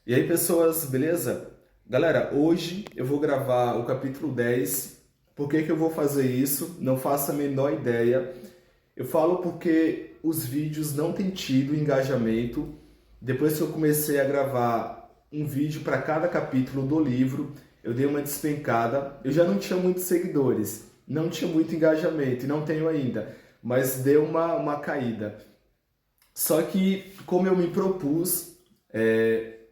E aí, pessoas, beleza? Galera, hoje eu vou gravar o capítulo 10. Por que que eu vou fazer isso? Não faço a menor ideia. Eu falo porque os vídeos não têm tido engajamento. Depois que eu comecei a gravar um vídeo para cada capítulo do livro, eu dei uma despencada. Eu já não tinha muitos seguidores, não tinha muito engajamento e não tenho ainda, mas deu uma caída. Só que, como eu me propus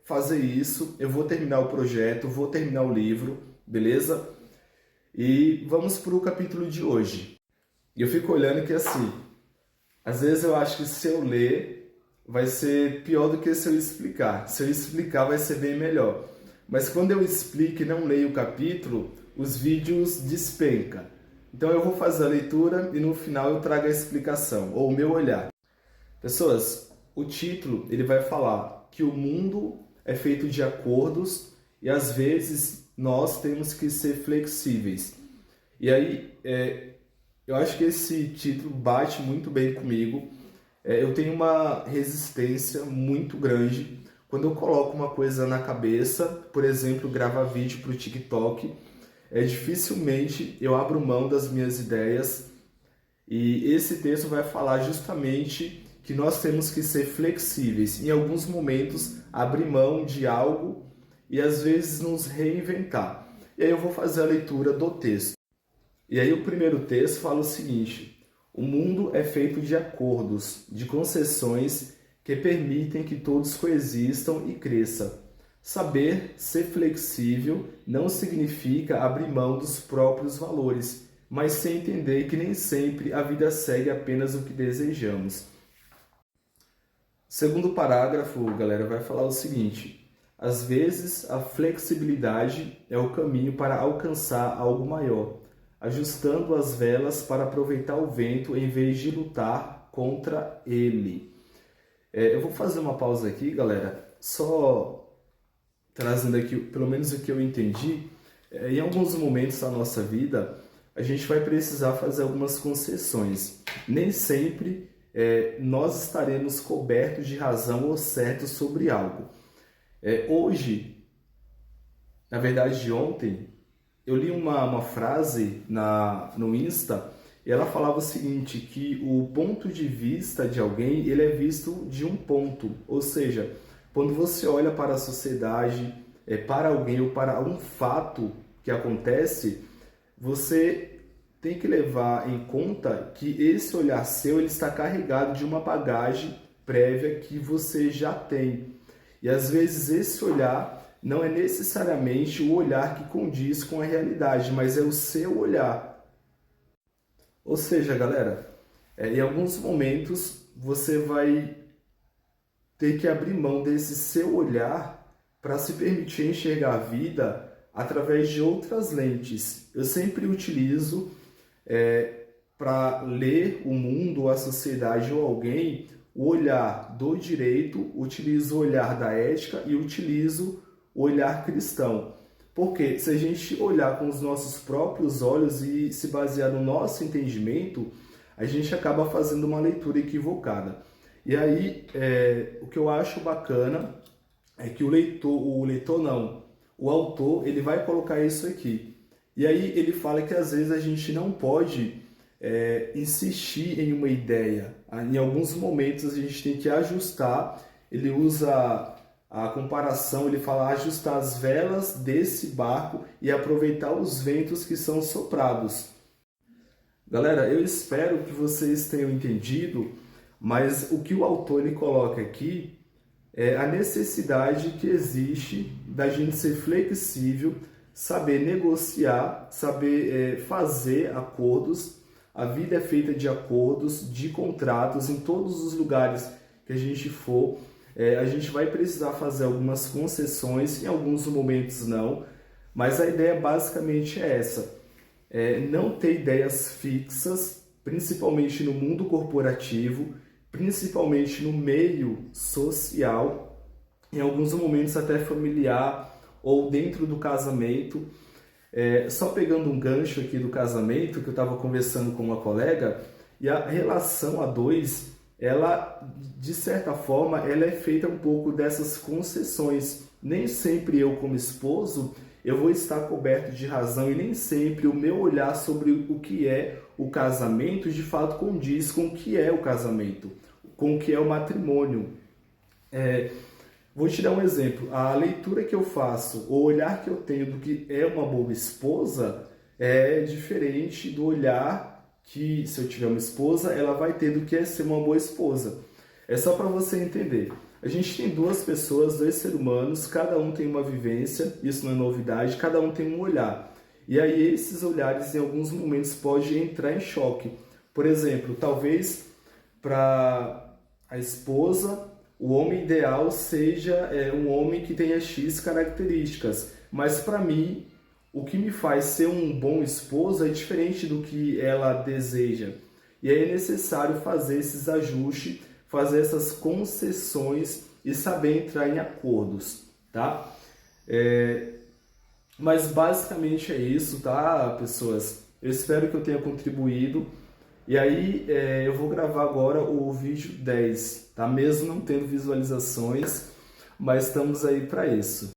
fazer isso, eu vou terminar o projeto, vou terminar o livro, beleza? E vamos para o capítulo de hoje. E eu fico olhando que assim, às vezes eu acho que se eu ler, vai ser pior do que se eu explicar. Se eu explicar, vai ser bem melhor. Mas quando eu explico e não leio o capítulo, os vídeos despencam. Então eu vou fazer a leitura e no final eu trago a explicação, ou o meu olhar. Pessoas, o título ele vai falar que o mundo é feito de acordos e às vezes nós temos que ser flexíveis. E aí, eu acho que esse título bate muito bem comigo. Eu tenho uma resistência muito grande quando eu coloco uma coisa na cabeça, por exemplo, gravar vídeo para o TikTok. Dificilmente eu abro mão das minhas ideias e esse texto vai falar justamente que nós temos que ser flexíveis, em alguns momentos abrir mão de algo e às vezes nos reinventar. E aí eu vou fazer a leitura do texto. E aí o primeiro texto fala o seguinte: o mundo é feito de acordos, de concessões que permitem que todos coexistam e cresçam. Saber ser flexível não significa abrir mão dos próprios valores, mas sem entender que nem sempre a vida segue apenas o que desejamos. Segundo parágrafo, galera, vai falar o seguinte: às vezes a flexibilidade é o caminho para alcançar algo maior, ajustando as velas para aproveitar o vento em vez de lutar contra ele. Eu vou fazer uma pausa aqui, galera, só trazendo aqui pelo menos o que eu entendi. Em alguns momentos da nossa vida, a gente vai precisar fazer algumas concessões. Nem sempre nós estaremos cobertos de razão ou certos sobre algo. Hoje, na verdade de ontem, eu li uma frase no Insta e ela falava o seguinte, que o ponto de vista de alguém ele é visto de um ponto, ou seja, quando você olha para a sociedade, para alguém ou para um fato que acontece, você tem que levar em conta que esse olhar seu ele está carregado de uma bagagem prévia que você já tem. E às vezes esse olhar não é necessariamente o olhar que condiz com a realidade, mas é o seu olhar. Ou seja, galera, em alguns momentos você vai ter que abrir mão desse seu olhar para se permitir enxergar a vida através de outras lentes. Eu sempre utilizo para ler o mundo, a sociedade ou alguém, o olhar do direito, utilizo o olhar da ética e utilizo o olhar cristão. Porque se a gente olhar com os nossos próprios olhos e se basear no nosso entendimento, a gente acaba fazendo uma leitura equivocada. E aí, o que eu acho bacana é que o autor, ele vai colocar isso aqui. E aí ele fala que às vezes a gente não pode insistir em uma ideia. Em alguns momentos a gente tem que ajustar. Ele usa a comparação, ele fala ajustar as velas desse barco e aproveitar os ventos que são soprados. Galera, eu espero que vocês tenham entendido, mas o que o autor ele coloca aqui é a necessidade que existe da gente ser flexível, saber negociar, saber fazer acordos. A vida é feita de acordos, de contratos em todos os lugares que a gente for. A gente vai precisar fazer algumas concessões, em alguns momentos não, mas a ideia basicamente é essa. Não ter ideias fixas, principalmente no mundo corporativo, principalmente no meio social, em alguns momentos até familiar ou dentro do casamento. Só pegando um gancho aqui do casamento, que eu estava conversando com uma colega, e a relação a dois, ela, de certa forma, ela é feita um pouco dessas concessões. nem sempre eu, como esposo, eu vou estar coberto de razão e nem sempre o meu olhar sobre o que é o casamento de fato condiz com o que é o casamento, com o que é o matrimônio. Vou te dar um exemplo. A leitura que eu faço, o olhar que eu tenho do que é uma boa esposa é diferente do olhar que, se eu tiver uma esposa, ela vai ter do que é ser uma boa esposa. É só para você entender. A gente tem duas pessoas, dois seres humanos, cada um tem uma vivência, isso não é novidade, cada um tem um olhar. E aí esses olhares em alguns momentos podem entrar em choque. Por exemplo, talvez para a esposa o homem ideal seja um homem que tenha X características, mas para mim o que me faz ser um bom esposo é diferente do que ela deseja. E aí é necessário fazer esses ajustes, fazer essas concessões e saber entrar em acordos, tá? Mas basicamente é isso, tá, pessoas? Eu espero que eu tenha contribuído. E aí eu vou gravar agora o vídeo 10, tá? Mesmo não tendo visualizações, mas estamos aí para isso.